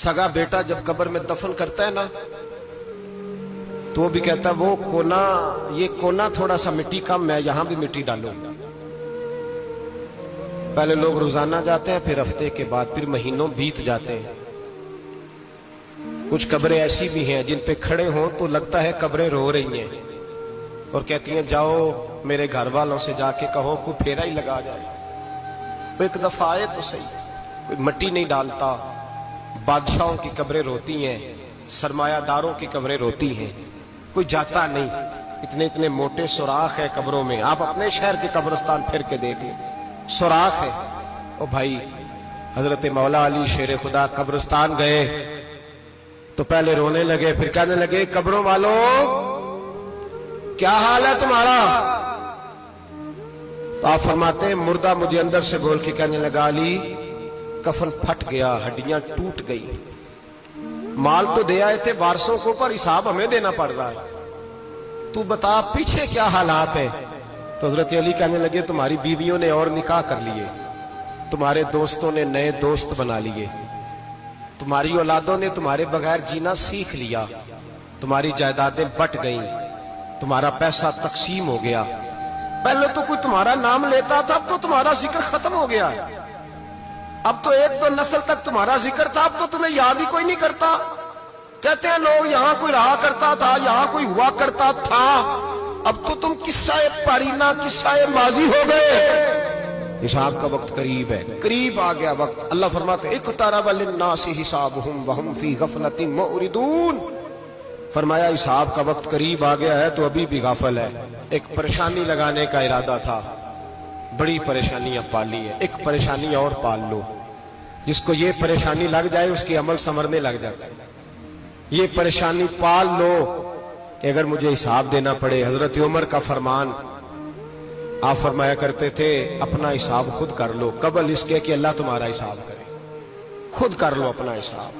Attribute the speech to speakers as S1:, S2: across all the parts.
S1: सगा बेटा जब कब्र में दफन करता है ना, तो वो भी कहता है वो कोना, ये कोना थोड़ा सा मिट्टी कम है, यहां भी मिट्टी डालो। पहले लोग रोजाना जाते हैं, फिर हफ्ते के बाद, फिर महीनों बीत जाते हैं। कुछ कब्रें ऐसी भी हैं जिन पे खड़े हों तो लगता है कब्रें रो रही हैं और कहती हैं जाओ मेरे घर वालों से जाके कहो कोई फेरा ही लगा जाए, वो एक दफा आए तो सही। कोई मट्टी नहीं डालता। बादशाहों की कब्रें रोती हैं, सरमायादारों की कब्रें रोती हैं, कोई जाता नहीं। इतने इतने मोटे सुराख है कब्रों में, आप अपने शहर के कब्रिस्तान फिर के देख लें, सुराख है। ओ भाई, हजरत मौला अली शेर खुदा कब्रिस्तान गए तो पहले रोने लगे, फिर कहने लगे कब्रों वालों क्या हाल है तुम्हारा? तो आप फरमाते हैं मुर्दा मुझे अंदर से बोल के कहने लगा अली कफन फट गया, हड्डियां टूट गई, माल तो दे आए थे वारसों को, पर हिसाब हमें देना पड़ रहा है, तू बता पीछे क्या हालात है? तो हजरत अली कहने लगे तुम्हारी बीवियों ने और निकाह कर लिए, तुम्हारे दोस्तों ने नए दोस्त बना लिए, तुम्हारी औलादों ने तुम्हारे बगैर जीना सीख लिया, तुम्हारी जायदादें बट गईं, तुम्हारा पैसा तकसीम हो गया। पहले तो कोई तुम्हारा नाम लेता था, अब तो तुम्हारा जिक्र खत्म हो गया। अब तो एक दो नस्ल तक तुम्हारा जिक्र था, अब तो तुम्हें याद ही कोई नहीं करता। कहते हैं लोग यहां कोई रहा करता था, यहां कोई हुआ करता था, अब तो तुम किस्सा पारीना, किस्सा माजी हो गए। हिसाब का वक्त करीब है, करीब आ गया वक्त। अल्लाह फरमाते इक़्तरब लिन्नासि हिसाबुहुम वहुम फी गफलतिन मुरिदून। फरमाया हिसाब का वक्त करीब आ गया है तो अभी भी गाफल है। एक परेशानी लगाने का इरादा था, बड़ी परेशानियां पाली है, एक परेशानी और पाल लो। जिसको ये परेशानी लग जाए उसके अमल संवरने लग जाता है। ये परेशानी पाल लो कि अगर मुझे हिसाब देना पड़े। हजरत उमर का फरमान, आप फरमाया करते थे अपना हिसाब खुद कर लो, कबल इसके कि अल्लाह तुम्हारा हिसाब करे। खुद कर लो अपना हिसाब,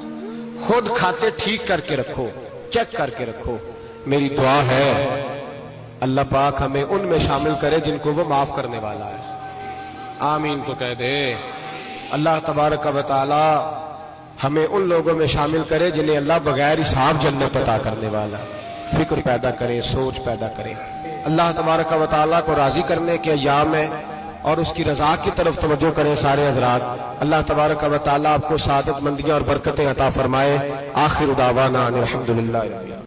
S1: खुद खाते ठीक करके रखो, चेक करके रखो। मेरी दुआ है अल्लाह पाक हमें उनमें शामिल करे जिनको वो माफ करने वाला है। आमीन तो कह दे। अल्लाह तबारक व तआला हमें उन लोगों में शामिल करे जिन्हें अल्लाह बगैर हिसाब जन्नत अता करने वाला। फिक्र पैदा करे, सोच पैदा करे। अल्लाह तबारक व तआला को राजी करने के अय्याम है और उसकी रजा की तरफ तवज्जो करें सारे हजरात। अल्लाह तबारक व तआला आपको सादत मंदियां और बरकतें अता फरमाए। आखिर दावाना अनिल हम्दुलिल्लाह।